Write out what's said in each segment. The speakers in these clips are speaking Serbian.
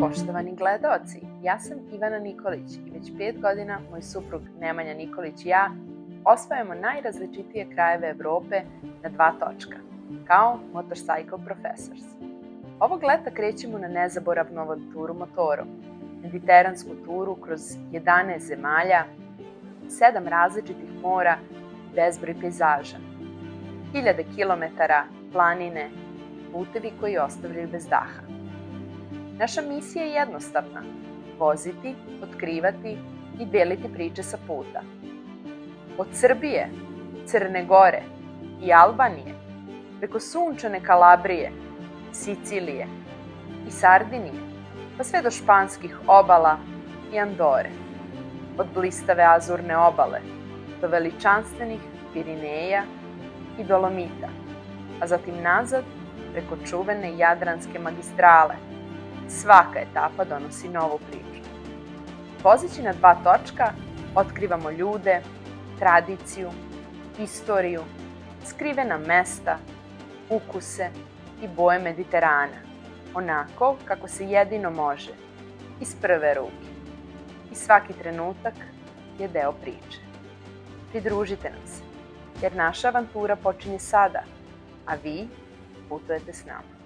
Poštovani gledaoci, ja sam Ivana Nikolić i već 5 godina moj suprug Nemanja Nikolić i ja osvajamo najrazličitije krajeve Evrope na 2 točka, kao Motorcycle Professors. Ovog leta krećemo na nezaboravnu avanturu motorom, mediteransku turu kroz 11 zemalja, 7 različitih mora i bezbroj pejzaža. 1000 kilometara, planine, putevi koji ostavljaju bez daha. Naša misija je jednostavna: voziti, otkrivati i deliti priče sa puta. Od Srbije, Crne Gore i Albanije, preko sunčane Kalabrije, Sicilije i Sardinije, pa sve do španskih obala i Andore. Od blistave Azurne obale do veličanstvenih Pirineja i Dolomita, a zatim nazad preko čuvene Jadranske magistrale. Svaka etapa donosi novu priču. Vozeći na 2 točka, otkrivamo ljude, tradiciju, istoriju, skrivena mesta, ukuse i boje Mediterana, onako kako se jedino može, iz prve ruke. I svaki trenutak je deo priče. Pridružite nam se, jer naša avantura počinje sada, a vi putujete s nama.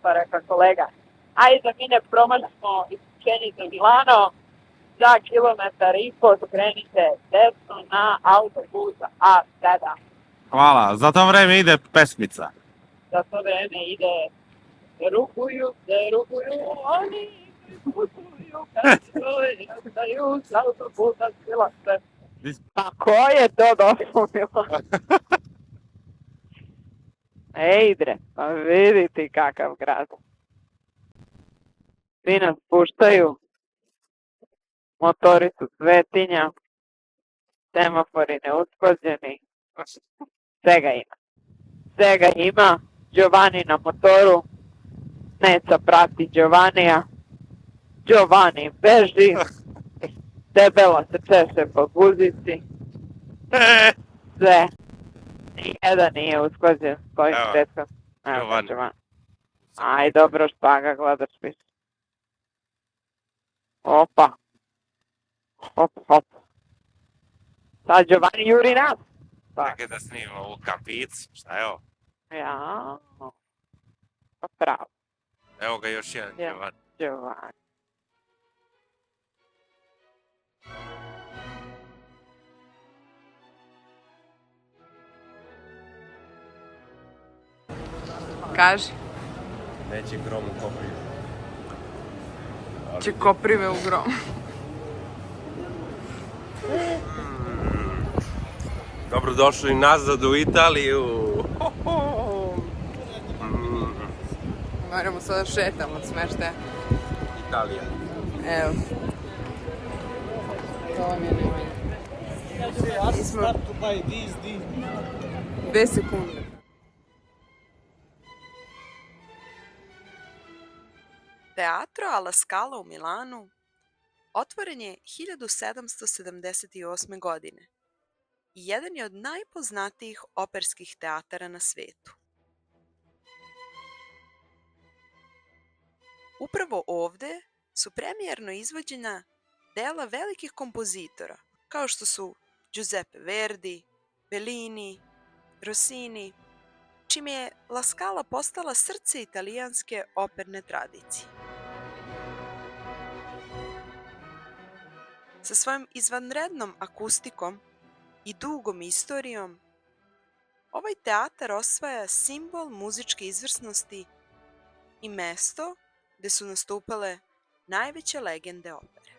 Pa rekao kolega, ajde da mi ne promašimo isključenje za Milano, za 1,5 kilometra skrenite desno na autoput A7. Hvala, za to vreme ide pesmica. Za to vreme ide rukuju, oni putuju, kad ostaju s autoputa silaste. A ko je to došlo, Milano? Ejde, pa vidi ti kakav grad. Svi nas puštaju, motori su svetinja, semafori neusklađeni, svega ima. Giovanni na motoru, Neca prati Giovannija, Giovanni beži, debelo se češe po guzici, sve. Nijedan nije usklađen s kojim sredstvom. Giovanni. Aj, dobro, špaga, gledaš više. Opa. Hop. Sad Giovanni juri nas. Čekaj da snimimo ovu kapicu, šta je ovo? Ja, pa pravo. Evo ga još jedan Giovanni. Giovanni. Kaži, Neće grom u Koprivu. će koprive u grom. Dobrodošli nazad u Italiju. Moramo sada šetamo od smeštaja. Italija. Evo. To vam je Nemanja. Mi smo 2 sekunde. Teatro alla Scala u Milanu Otvoren je 1778. godine i jedan je od najpoznatijih operskih teatara na svetu. Upravo ovde su premijerno izvođena dela velikih kompozitora, kao što su Giuseppe Verdi, Bellini, Rossini, čime je La Scala postala srce italijanske operne tradicije. Sa svojom izvanrednom akustikom i dugom istorijom, ovaj teatar osvaja simbol muzičke izvrsnosti i mesto gde su nastupale najveće legende opere.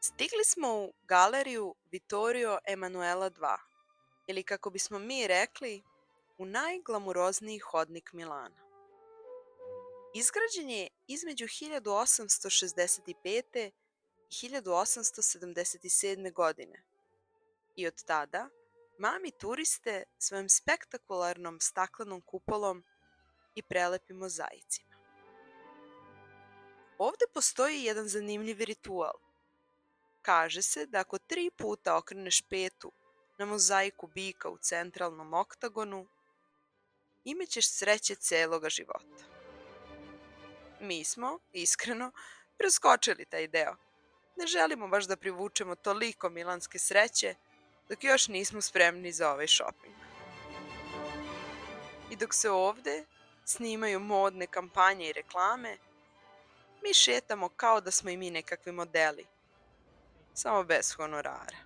Stigli smo u galeriju Vittorio Emanuela II, ili kako bismo mi rekli, u najglamurozniji hodnik Milana. Izgrađen je između 1865. i 1877. godine i od tada mami turiste svojom spektakularnom staklenom kupolom i prelepim mozaicima. Ovde postoji jedan zanimljiv ritual. Kaže se da ako 3 puta okreneš petu na mozaiku bika u centralnom oktagonu, imaćeš sreće celoga života. Mi smo, iskreno, preskočili taj deo. Ne želimo baš da privučemo toliko milanske sreće, dok još nismo spremni za ovaj shopping. I dok se ovde snimaju modne kampanje i reklame, mi šetamo kao da smo i mi nekakvi modeli, samo bez honorara.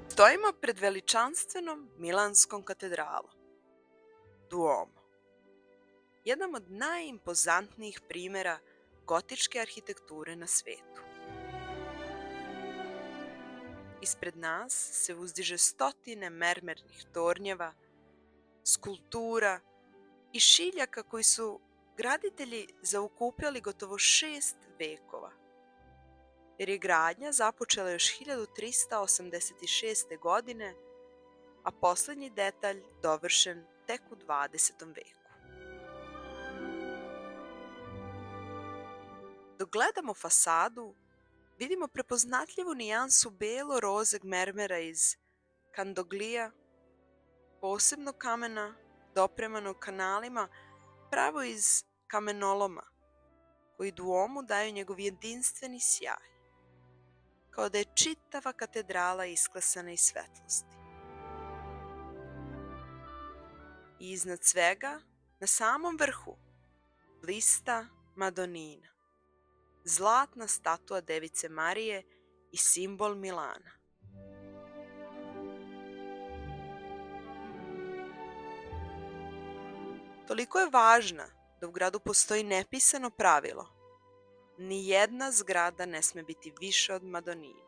Stojimo pred veličanstvenom milanskom katedralom, Duomo, jedan od najimpozantnijih primera gotičke arhitekture na svetu. Ispred nas se uzdiže stotine mermernih tornjeva, skulptura i šiljaka koji su graditelji zaokupljali gotovo 6 vekova, jer je gradnja započela još 1386. godine, a poslednji detalj dovršen tek u 20. veku. Dok gledamo fasadu, vidimo prepoznatljivu nijansu belo-rozeg mermera iz Candoglija, posebnog kamena dopremanog kanalima pravo iz kamenoloma, koji Duomu daju njegov jedinstveni sjaj, kao da je čitava katedrala isklesana iz svetlosti. I iznad svega, na samom vrhu, blista Madonina, zlatna statua Device Marije i simbol Milana. Toliko je važna da u gradu postoji nepisano pravilo: nijedna zgrada ne sme biti više od Madonine.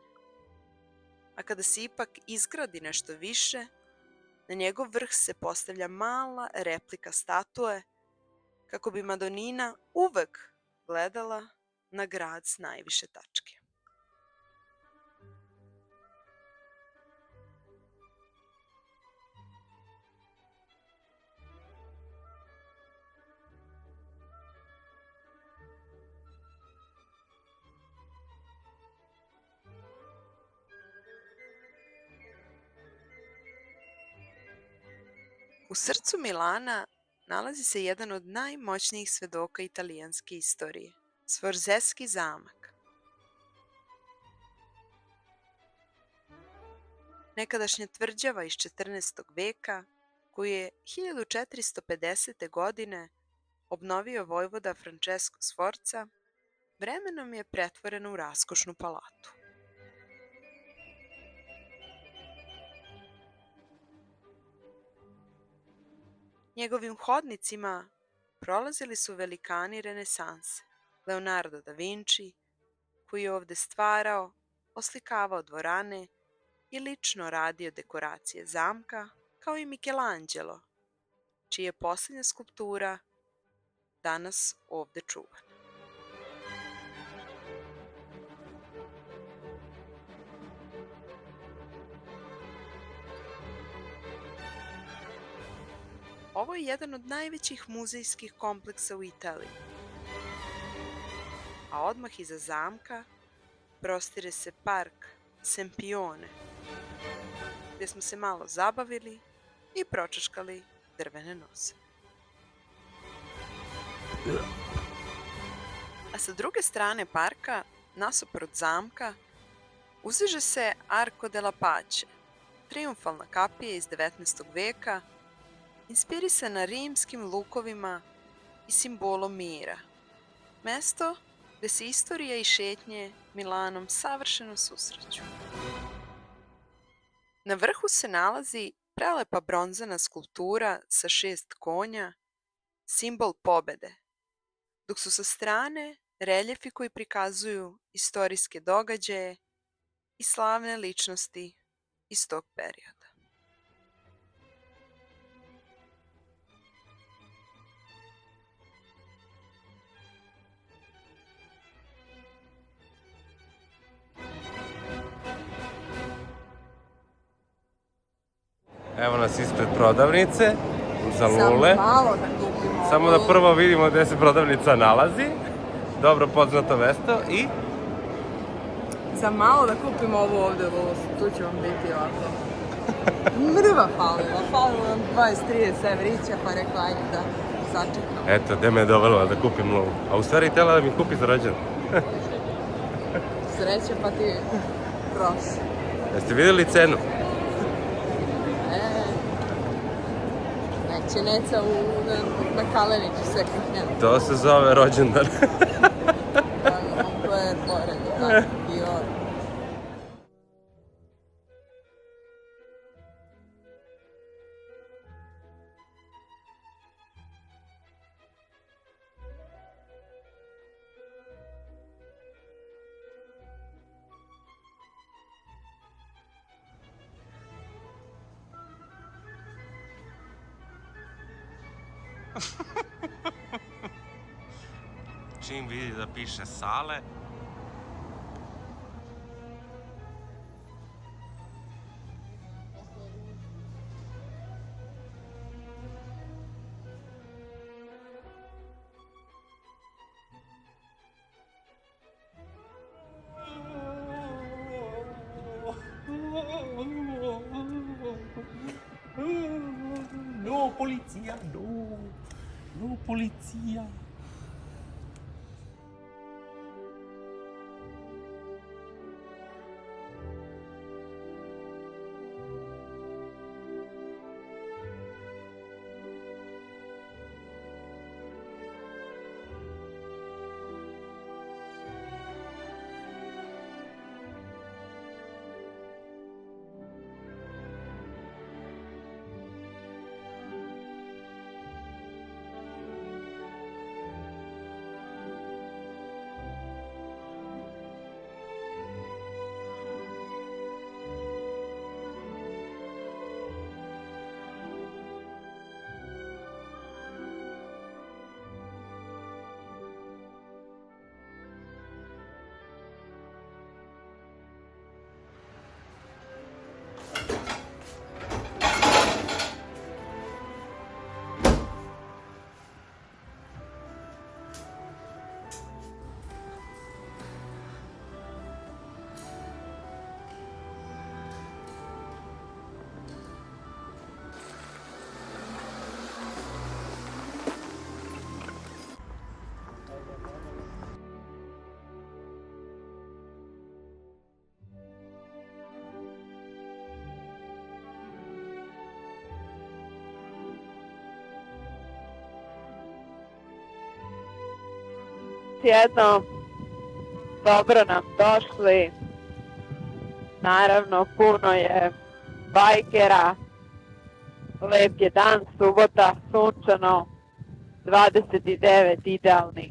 A kada se ipak izgradi nešto više, na njegov vrh se postavlja mala replika statue kako bi Madonina uvek gledala na grad s najviše tačke. U srcu Milana nalazi se jedan od najmoćnijih svedoka italijanske istorije, Sforzeski zamak. Nekadašnja tvrđava iz 14. veka koju je 1450. godine obnovio vojvoda Francesco Sforza, vremenom je pretvorena u raskošnu palatu. Njegovim hodnicima prolazili su velikani renesanse, Leonardo da Vinci, koji je ovde stvarao, oslikavao dvorane i lično radio dekoracije zamka, kao i Michelangelo, čija je posljednja skulptura danas ovde čuvana. Ovo je jedan od najvećih muzejskih kompleksa u Italiji, a odmah iza zamka prostire se park Sempione, gdje smo se malo zabavili i pročaškali drvene nose. A sa druge strane parka, nasuprot zamka, uzdiže se Arco della Pace, trijumfalna kapija iz 19. veka, inspirisana rimskim lukovima i simbolom mira. Mesto gde se istorija i šetnje Milanom savršeno susreću. Na vrhu se nalazi prelepa bronzana skulptura sa 6 konja, simbol pobede, dok su sa strane reljefi koji prikazuju istorijske događaje i slavne ličnosti iz tog perioda. Evo nas ispred prodavnice za lule. Samo da kupimo. Samo da prvo vidimo gde se prodavnica nalazi. Dobro poznato mesto i... Za malo da kupimo ovu ovde lulu, tu će vam biti ovako. Mrva falila nam 20-30 evrića, pa rekla ajde da sačekam. Eto, gde me je dovela da kupim lulu. A u stvari htjela da mi kupi za rođendan. Sreće pa ti proši. Jeste vidjeli cenu? Neće neca na Kaleniću sve kaknjeno. To se zove rođendan. To je Florida, da. I ovo. Čim vidi da piše sale, no polizia, no polizia. jednom. Dobro nam došli. Naravno, puno je bajkera. Lep je dan, subota, sunčano. 29 idealnih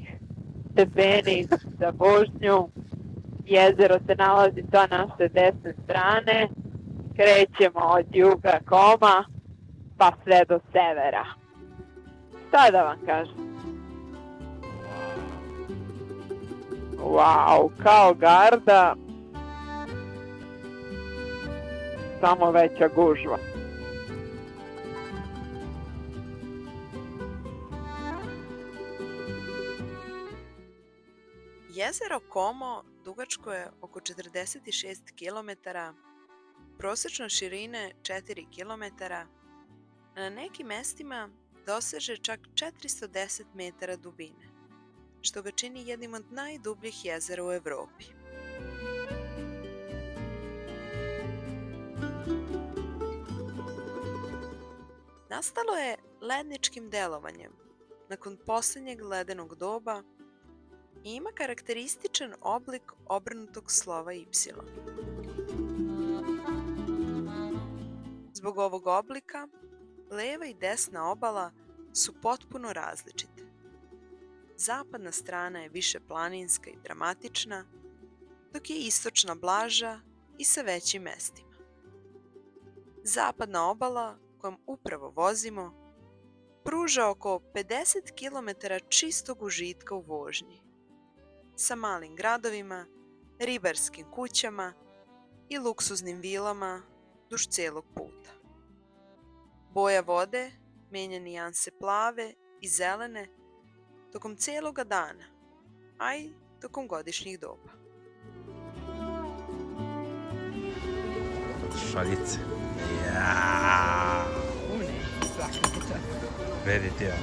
stepeni za vožnju. Jezero se nalazi sa naše desne strane. Krećemo od juga Koma pa sve do severa. Šta da vam kažem? Wow, kao Garda, samo veća gužva. Jezero Como dugačko je oko 46 km, prosječne širine 4 km, a na nekim mestima doseže čak 410 metara dubine, što ga čini jednim od najdubljih jezera u Evropi. Nastalo je ledničkim delovanjem nakon posljednjeg ledenog doba i ima karakterističan oblik obrnutog slova Y. Zbog ovog oblika, leva i desna obala su potpuno različite. Zapadna strana je više planinska i dramatična, dok je istočna blaža i sa većim mestima. Zapadna obala, kojom upravo vozimo, pruža oko 50 km čistog užitka u vožnji, sa malim gradovima, ribarskim kućama i luksuznim vilama duž cijelog puta. Boja vode menja nijanse plave i zelene tokom cijeloga dana, a i tokom godišnjih doba. Šaljice. Ja. Svakako čak. Vidite ja.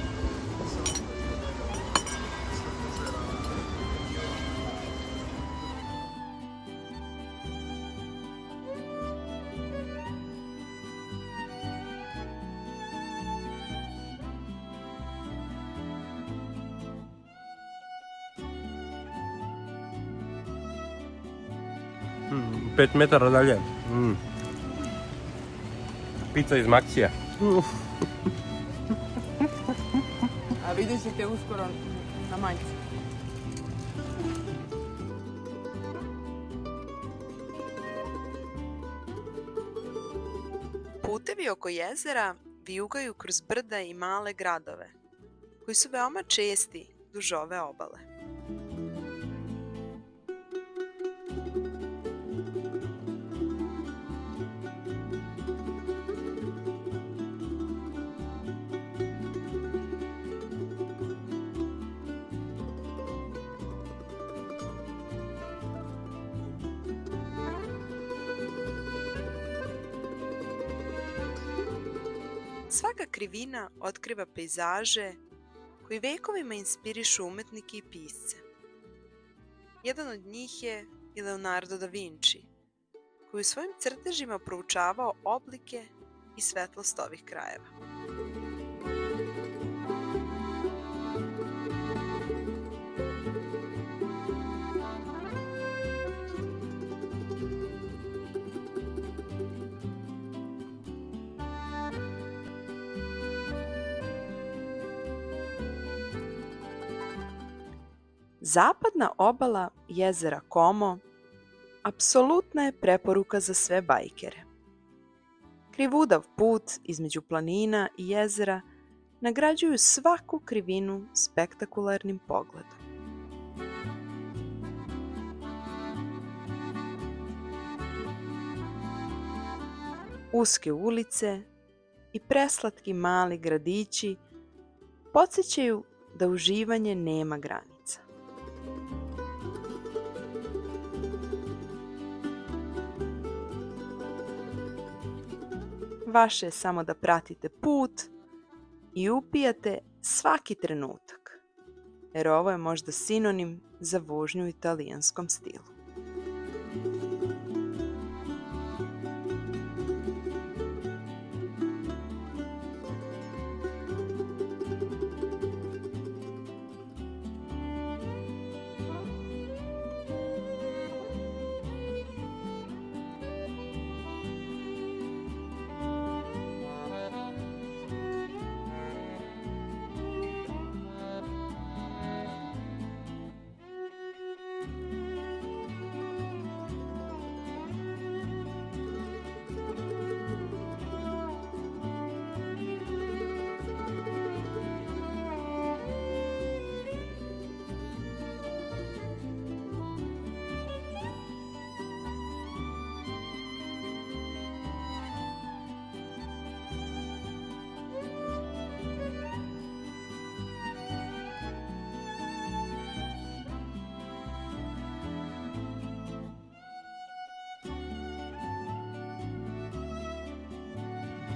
Pet metara dalje. Pizza iz Maksija. A vidjet ćete uskoro na majici. Putevi oko jezera vijugaju kroz brda i male gradove, koji su veoma česti duž ove obale. Svaka krivina otkriva pejzaže koji vekovima inspirišu umetnike i pisce. Jedan od njih je i Leonardo da Vinci, koji u svojim crtežima proučavao oblike i svetlost ovih krajeva. Zapadna obala jezera Como apsolutna je preporuka za sve bajkere. Krivudav put između planina i jezera nagrađuju svaku krivinu spektakularnim pogledom. Uske ulice i preslatki mali gradići podsjećaju da uživanje nema granica. Vaše je samo da pratite put i upijate svaki trenutak, jer ovo je možda sinonim za vožnju u italijanskom stilu.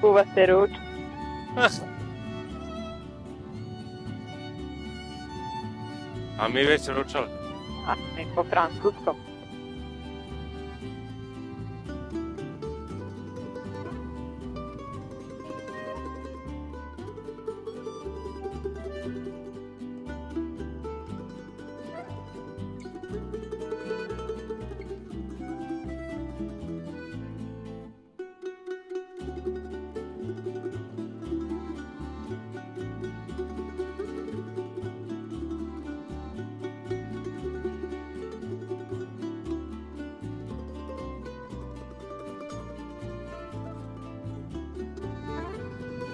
kuvate ručak. A mi već ručali. A ne po francuskom.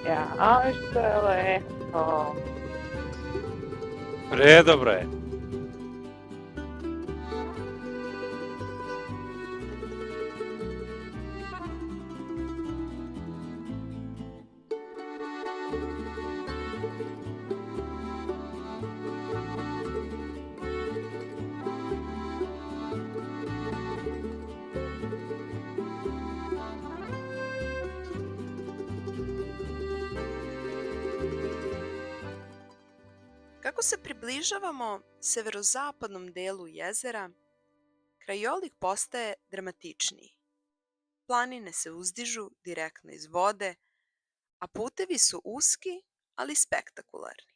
Ja, što je lepo. Predobro je. Kako se približavamo severozapadnom delu jezera, krajolik postaje dramatičniji. Planine se uzdižu direktno iz vode, a putevi su uski, ali spektakularni.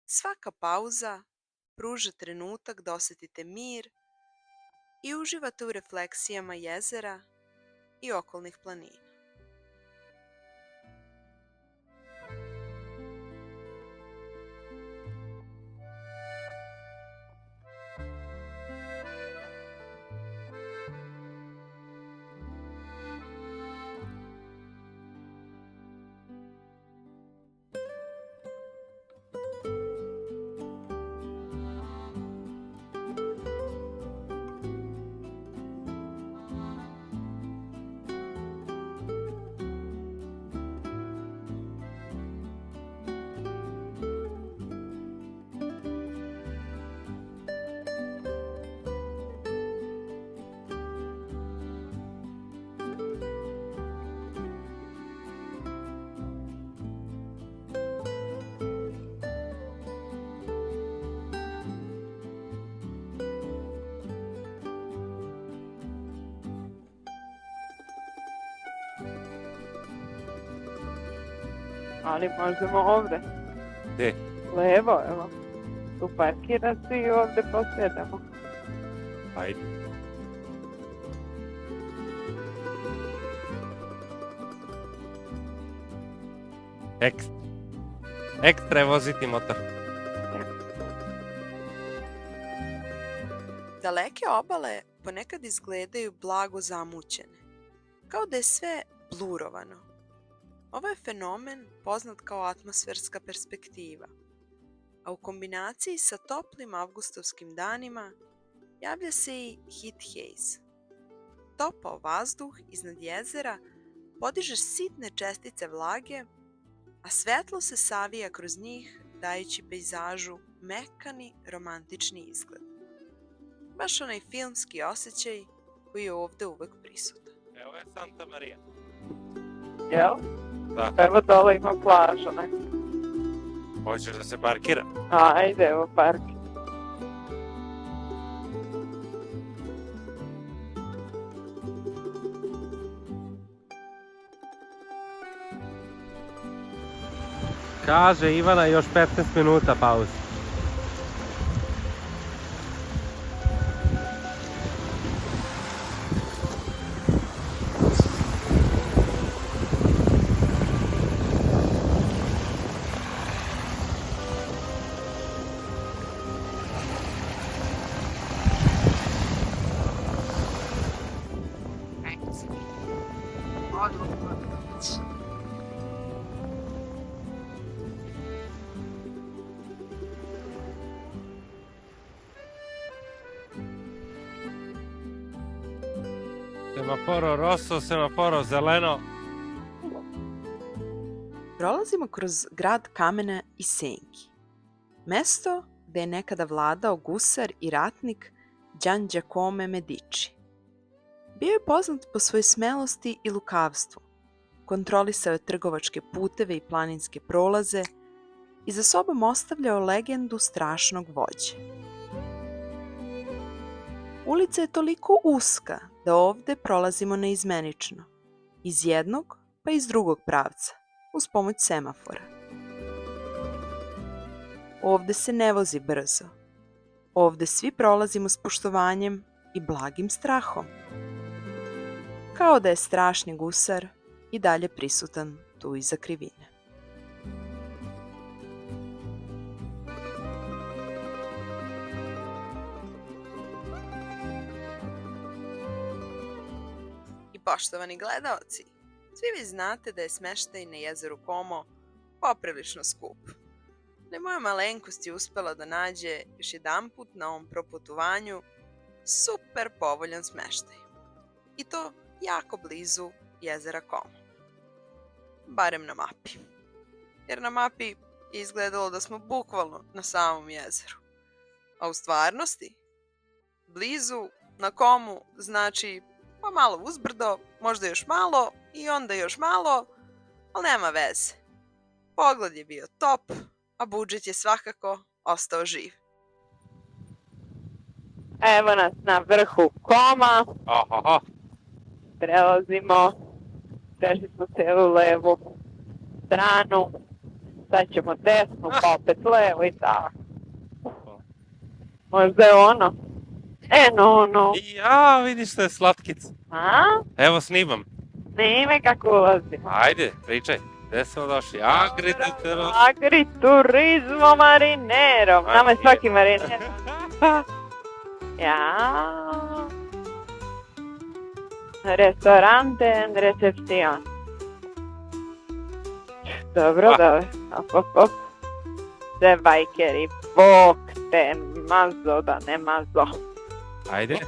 Svaka pauza pruža trenutak da osetite mir i uživate u refleksijama jezera i okolnih planina. Ali možemo ovde. Gde? Levo, evo. Tu parkira se i ovde posjedamo. Ajde. Ekstra je voziti motor. Daleke obale ponekad izgledaju blago zamućene, kao da je sve blurovano. Ovo je fenomen poznat kao atmosferska perspektiva, a u kombinaciji sa toplim avgustovskim danima javlja se i heat haze. Topao vazduh iznad jezera podiže sitne čestice vlage, a svetlo se savija kroz njih dajući pejzažu mekani romantični izgled. Baš onaj filmski osjećaj koji je ovde uvek prisutan. Evo je Santa Maria. Jel? Da. Evo dole ima plaža, ne? Hoćeš da se parkira? Ajde, evo parkir. Kaže Ivana još 15 minuta pauze. Semaforo rosso, semaforo zeleno. Prolazimo kroz grad kamena i senki. Mesto gde je nekada vladao gusar i ratnik Gian Giacomo Medici. Bio je poznat po svojoj smelosti i lukavstvu, kontrolisao je trgovačke puteve i planinske prolaze i za sobom ostavljao legendu strašnog vođe. Ulica je toliko uska da ovde prolazimo neizmenično, iz jednog pa iz drugog pravca, uz pomoć semafora. Ovde se ne vozi brzo. Ovde svi prolazimo s poštovanjem i blagim strahom. Kao da je strašni gusar i dalje prisutan tu iza krivine. I poštovani gledaoci, svi vi znate da je smeštaj na jezeru Como poprilično skup. Da moja malenkost je uspela da nađe još jedanput na ovom proputovanju super povoljan smeštaj. I to jako blizu jezera Como. Barem na mapi. Jer na mapi je izgledalo da smo bukvalno na samom jezeru. A u stvarnosti, blizu na Komu znači pa malo uzbrdo, možda još malo i onda još malo, ali nema veze. Pogled je bio top, a budžet je svakako ostao živ. Evo nas na vrhu Koma. Ohoho. Prelazimo. Prešli smo celu levu stranu. Sad ćemo desnu, pa opet levo i tako. Možda je ono. No. Ja, vidiš što je slatkica. A? Evo snimam. Snime kako ulazimo. Ajde, pričaj. Gde smo došli? Agritutero. Agriturismo marinerom. Nama je svaki mariner. Ja. Restorante and recepcion. Dobro. Op. Sve bajkeri, bok te mazo da ne mazo. Ajde.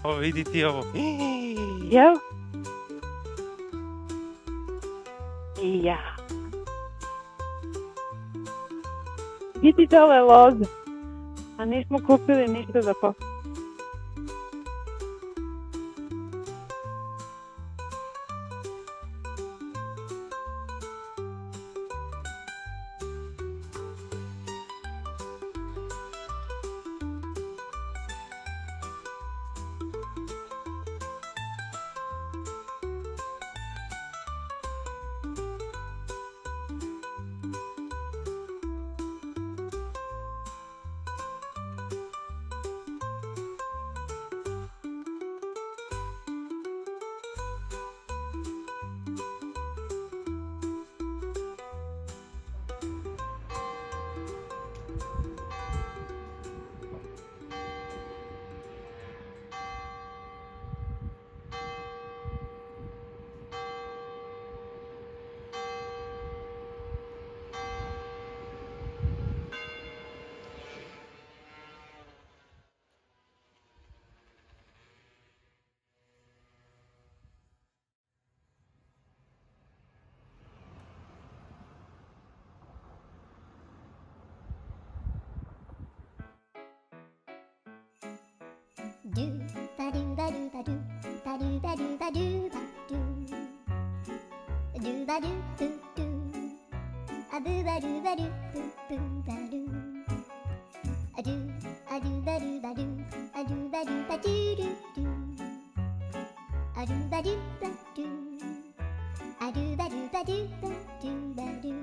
O, vidi ti ovo. Jel? Ja. Vidite ove loze. A nismo kupili ništa za popiti. Do ba do ba do ba do ba do ba do ba do ba do do do a boo ba do ba do boo ba do a do ba do ba do a do ba do ba do do do a do ba do ba do a do ba do ba do ba do ba do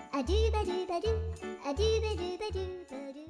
a do ba do ba do a do ba do ba do ba do